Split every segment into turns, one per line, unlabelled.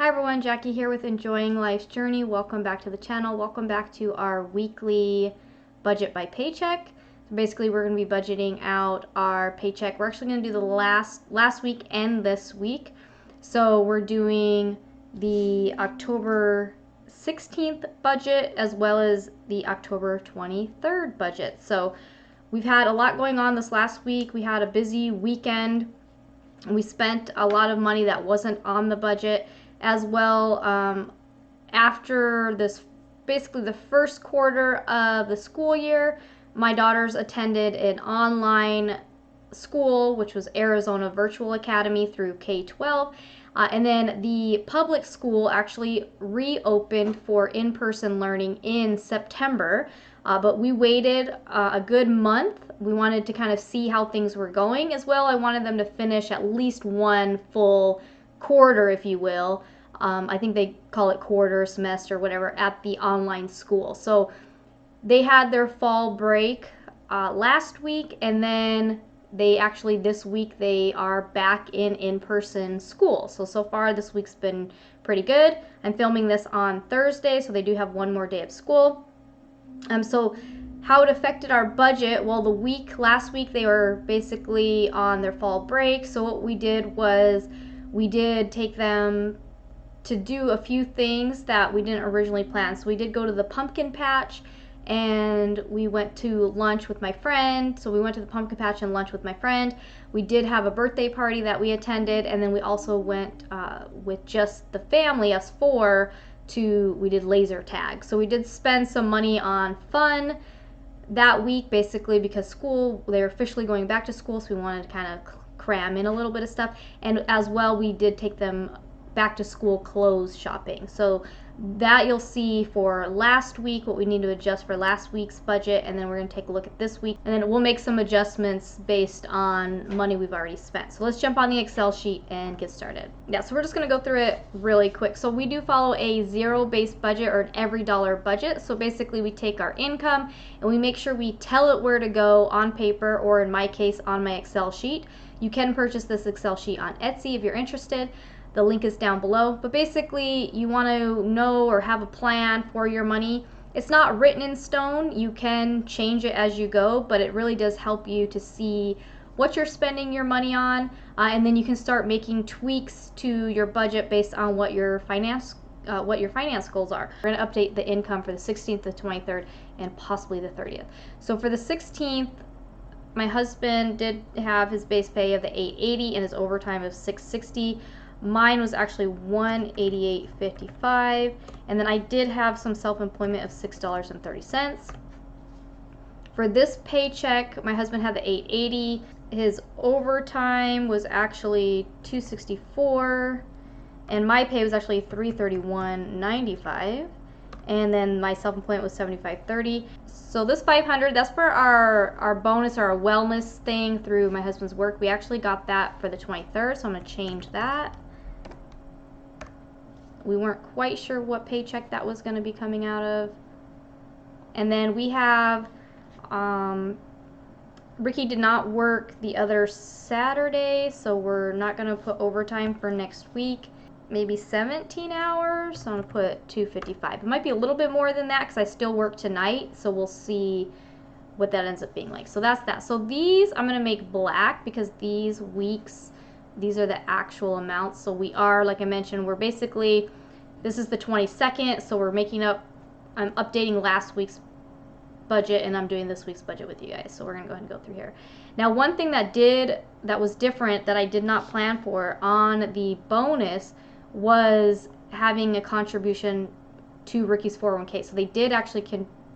everyone, Jackie here with Enjoying Life's Journey. Welcome back to the channel. Welcome back to our weekly budget by paycheck. So basically, we're going to be budgeting out our paycheck. We're actually going to do the last week and this week. So we're doing the October 16th budget as well as the October 23rd budget. So we've had a lot going on this last week. We had a busy weekend. We spent a lot of money that wasn't on the budget as well. After this, basically the first quarter of the school year, my daughters attended an online school, which was Arizona Virtual Academy through K-12. And then the public school actually reopened for in-person learning in September. But we waited a good month. We wanted to kind of see how things were going as well. I wanted them to finish at least one full quarter, if you will. I think they call it quarter, semester, whatever, at the online school. So they had their fall break last week, and then they actually, this week, they are back in in-person school. So far this week's been pretty good. I'm filming this on Thursday, so they do have one more day of school. So how it affected our budget, well, last week they were basically on their fall break. So what we did was we did take them to do a few things that we didn't originally plan. So we did go to the pumpkin patch and we went to lunch with my friend. So we went to the pumpkin patch and lunch with my friend. We did have a birthday party that we attended, and then we also went with just the family, us four, we did laser tag. So we did spend some money on fun that week, basically because they're officially going back to school, so we wanted to kind of cram in a little bit of stuff. And as well, we did take them back to school clothes shopping. So that you'll see for last week, what we need to adjust for last week's budget, and then we're going to take a look at this week, and then we'll make some adjustments based on money we've already spent. So let's jump on the Excel sheet and get started. Yeah, so we're just going to go through it really quick. So we do follow a zero-based budget or an every dollar budget. So basically we take our income and we make sure we tell it where to go on paper, or in my case on my Excel sheet. You can purchase this Excel sheet on Etsy if you're interested. The link is down below. But basically, you want to know or have a plan for your money. It's not written in stone. You can change it as you go, but it really does help you to see what you're spending your money on, and then you can start making tweaks to your budget based on what your finance goals are. We're going to update the income for the 16th, the 23rd, and possibly the 30th. So for the 16th, my husband did have his base pay of the $880 and his overtime of $660. Mine was actually $188.55, and then I did have some self-employment of $6.30. For this paycheck, my husband had the $880. His overtime was actually $264, and my pay was actually $331.95, and then my self-employment was $75.30. So this $500, that's for our bonus or our wellness thing through my husband's work. We actually got that for the 23rd, so I'm going to change that. We weren't quite sure what paycheck that was going to be coming out of. And then we have, Ricky did not work the other Saturday, so we're not going to put overtime for next week. Maybe 17 hours, so I'm going to put $255. It might be a little bit more than that because I still work tonight, so we'll see what that ends up being like. So that's that. So these I'm going to make black because these weeks, these are the actual amounts. So we are, like I mentioned, we're basically, this is the 22nd, so we're I'm updating last week's budget, and I'm doing this week's budget with you guys. So we're going to go ahead and go through here. Now, one thing that was different that I did not plan for on the bonus was having a contribution to Ricky's 401k. So they did actually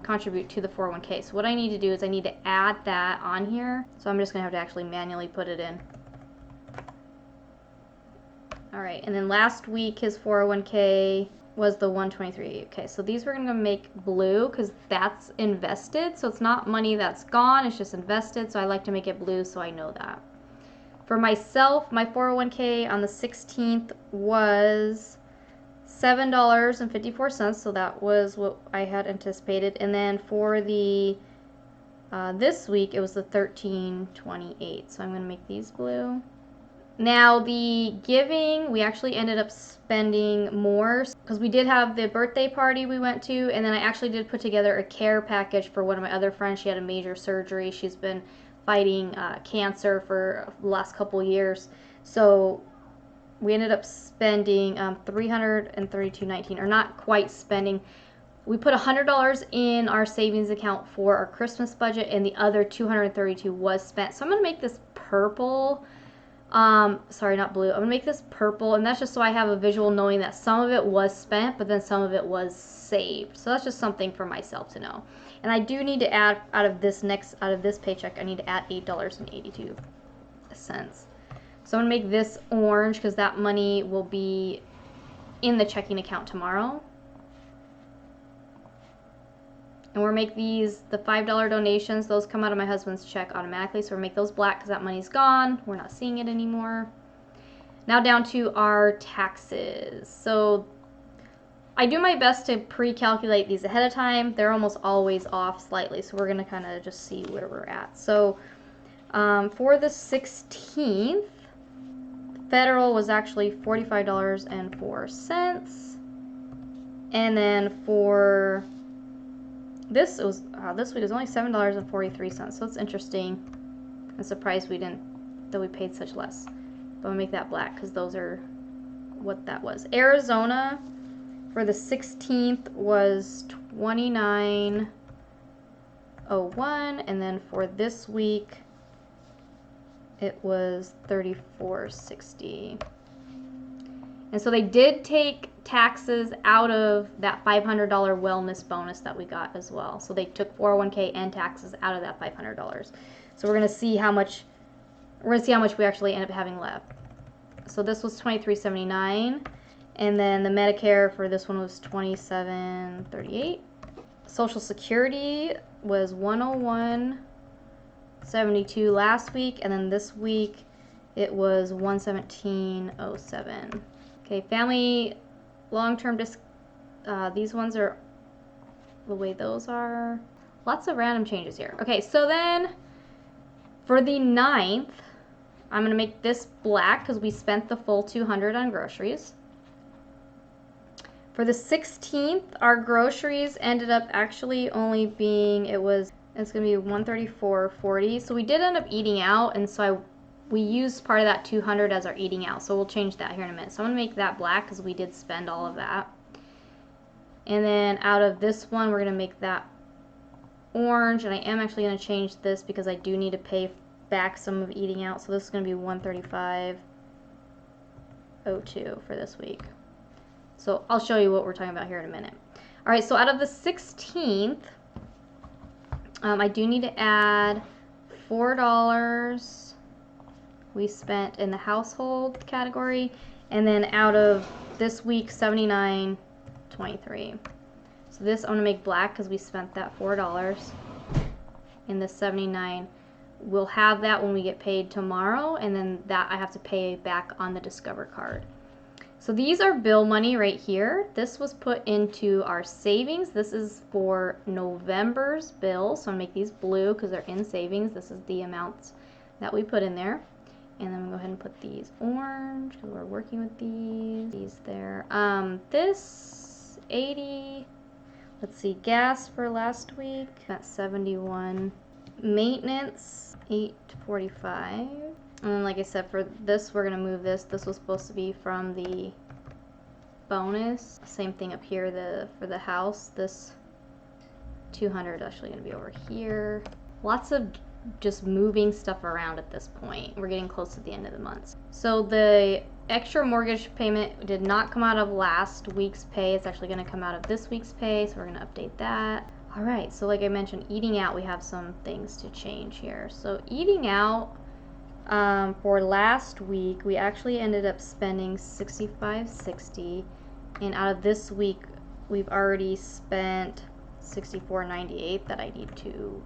contribute to the 401k. So what I need to do is I need to add that on here. So I'm just going to have to actually manually put it in. All right, and then last week his 401k was the 123. Okay, so these we're going to make blue because that's invested. So it's not money that's gone, it's just invested. So I like to make it blue so I know that. For myself, my 401k on the 16th was $7.54, so that was what I had anticipated. And then for the this week, it was the $13.28. So I'm going to make these blue. Now the giving, we actually ended up spending more because we did have the birthday party we went to, and then I actually did put together a care package for one of my other friends. She had a major surgery. She's been fighting cancer for the last couple years. So we ended up spending $332.19, or not quite spending. We put $100 in our savings account for our Christmas budget, and the other $232 was spent. So I'm gonna make this purple. Sorry, not blue. I'm gonna make this purple, and that's just so I have a visual knowing that some of it was spent, but then some of it was saved. So that's just something for myself to know. And I do need to add out of this paycheck, I need to add $8.82. So I'm gonna make this orange because that money will be in the checking account tomorrow. And we'll make these the $5 donations. Those come out of my husband's check automatically. So we'll make those black because that money's gone. We're not seeing it anymore. Now down to our taxes. So I do my best to pre-calculate these ahead of time. They're almost always off slightly. So we're going to kind of just see where we're at. So for the 16th, federal was actually $45.04. And then for this week was only $7.43, so it's interesting. I'm surprised that we paid such less. But I'm gonna make that black because those are what that was. Arizona for the 16th was $29.01, and then for this week it was $34.60. And so they did take taxes out of that $500 wellness bonus that we got as well. So they took 401k and taxes out of that $500. So we're gonna see how much we actually end up having left. So this was $23.79, and then the Medicare for this one was $27.38. Social Security was $101.72 last week, and then this week it was $117.07. Okay, family long-term these ones are the way those are. Lots of random changes here. Okay, so then for the 9th, I'm gonna make this black because we spent the full $200 on groceries. For the 16th, our groceries ended up actually only being, it's gonna be $134.40. So we did end up eating out, and so we used part of that $200 as our eating out, so we'll change that here in a minute. So I'm gonna make that black because we did spend all of that. And then out of this one, we're gonna make that orange, and I am actually gonna change this because I do need to pay back some of eating out. So this is gonna be $135.02 for this week. So I'll show you what we're talking about here in a minute. All right, so out of the 16th, I do need to add $4 we spent in the household category, and then out of this week, $79.23. So this I'm gonna make black because we spent that $4 in the $79. We'll have that when we get paid tomorrow, and then that I have to pay back on the Discover card. So these are bill money right here. This was put into our savings. This is for November's bill, so I'm gonna make these blue because they're in savings. This is the amounts that we put in there. And then we'll go ahead and put these orange because we're working with these there. This 80, let's see, gas for last week, that's 71. Maintenance, 845. And then like I said, for this, we're gonna move this. This was supposed to be from the bonus. Same thing up here, for the house. This 200 is actually gonna be over here. Lots of just moving stuff around at this point. We're getting close to the end of the month. So the extra mortgage payment did not come out of last week's pay. It's actually going to come out of this week's pay, so we're going to update that. All right, so like I mentioned, eating out, we have some things to change here. So eating out, for last week, we actually ended up spending $65.60, and out of this week, we've already spent $64.98 that I need to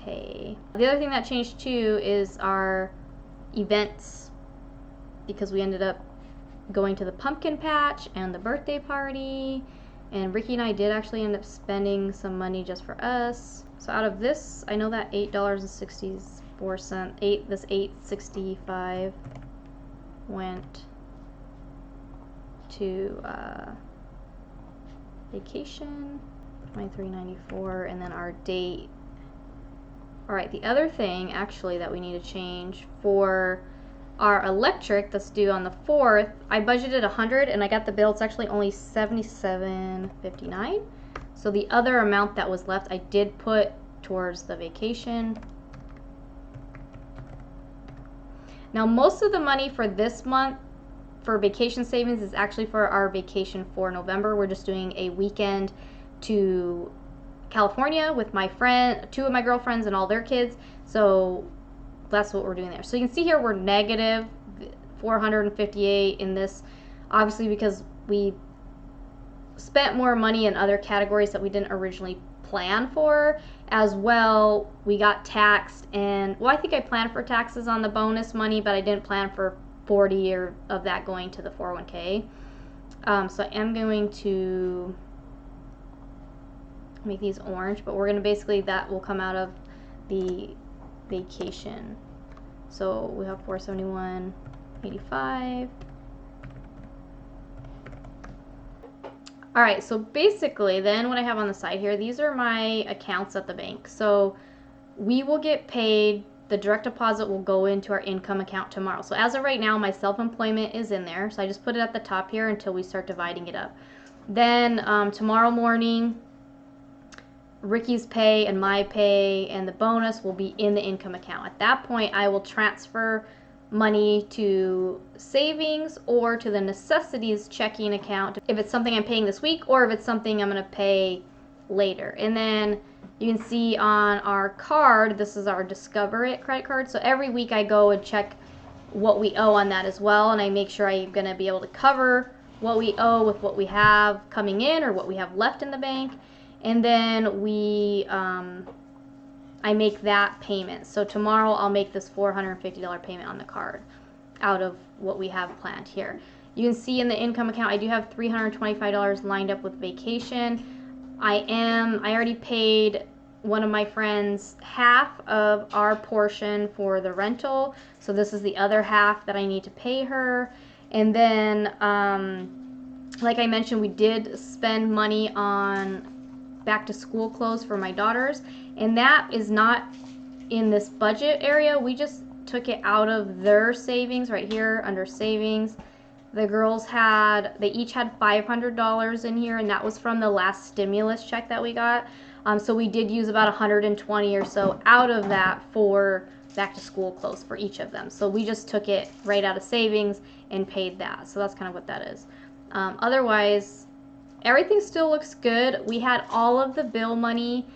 pay. The other thing that changed too is our events, because we ended up going to the pumpkin patch and the birthday party, and Ricky and I did actually end up spending some money just for us. So out of this, I know that $8.64 4 cents. This $8.65 went to vacation, $23.94, and then our date. All right, the other thing actually that we need to change for our electric that's due on the 4th, I budgeted 100 and I got the bill. It's actually only $77.59. So the other amount that was left I did put towards the vacation. Now most of the money for this month for vacation savings is actually for our vacation for November. We're just doing a weekend to California with my friend, 2 of my girlfriends and all their kids. So that's what we're doing there. So you can see here we're negative 458 in this, obviously because we spent more money in other categories that we didn't originally plan for. As well, we got taxed, and well, I think I planned for taxes on the bonus money, but I didn't plan for 40 or of that going to the 401k. So I am going to make these orange, but we're going to basically, that will come out of the vacation. So we have 471.85. All right, so basically then what I have on the side here, these are my accounts at the bank. So we will get paid, the direct deposit will go into our income account tomorrow. So as of right now, my self-employment is in there. So I just put it at the top here until we start dividing it up. Then tomorrow morning, Ricky's pay and my pay and the bonus will be in the income account. At that point, I will transfer money to savings or to the necessities checking account if it's something I'm paying this week or if it's something I'm going to pay later. And then you can see on our card, this is our Discover It credit card. So every week I go and check what we owe on that as well, and I make sure I'm going to be able to cover what we owe with what we have coming in or what we have left in the bank. And then we I make that payment. So tomorrow I'll make this $450 payment on the card out of what we have planned here. You can see in the income account I do have $325 lined up with vacation. I already paid one of my friends half of our portion for the rental. So this is the other half that I need to pay her. And then like I mentioned, we did spend money on back to school clothes for my daughters, and that is not in this budget area. We just took it out of their savings right here under savings. The girls they each had $500 in here, and that was from the last stimulus check that we got. So we did use about 120 or so out of that for back to school clothes for each of them. So we just took it right out of savings and paid that. So that's kind of what that is. Otherwise, everything still looks good. We had all of the bill money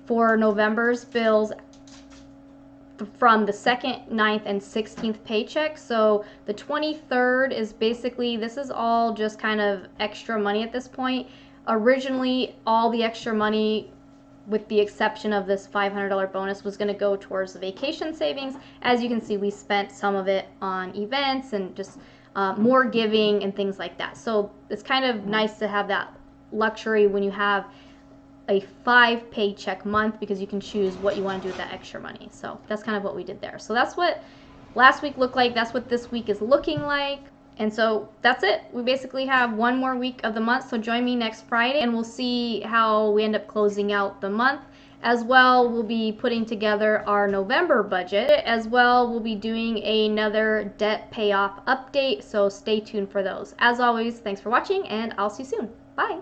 for November's bills from the 2nd, 9th, and 16th paycheck. So the 23rd is basically, this is all just kind of extra money at this point. Originally, all the extra money, with the exception of this $500 bonus, was going to go towards the vacation savings. As you can see, we spent some of it on events and just more giving and things like that. So it's kind of nice to have that luxury when you have a 5 paycheck month, because you can choose what you want to do with that extra money. So that's kind of what we did there. So that's what last week looked like. That's what this week is looking like. And so that's it. We basically have one more week of the month. So join me next Friday and we'll see how we end up closing out the month. As well, we'll be putting together our November budget. As well, we'll be doing another debt payoff update. So stay tuned for those. As always, thanks for watching and I'll see you soon. Bye.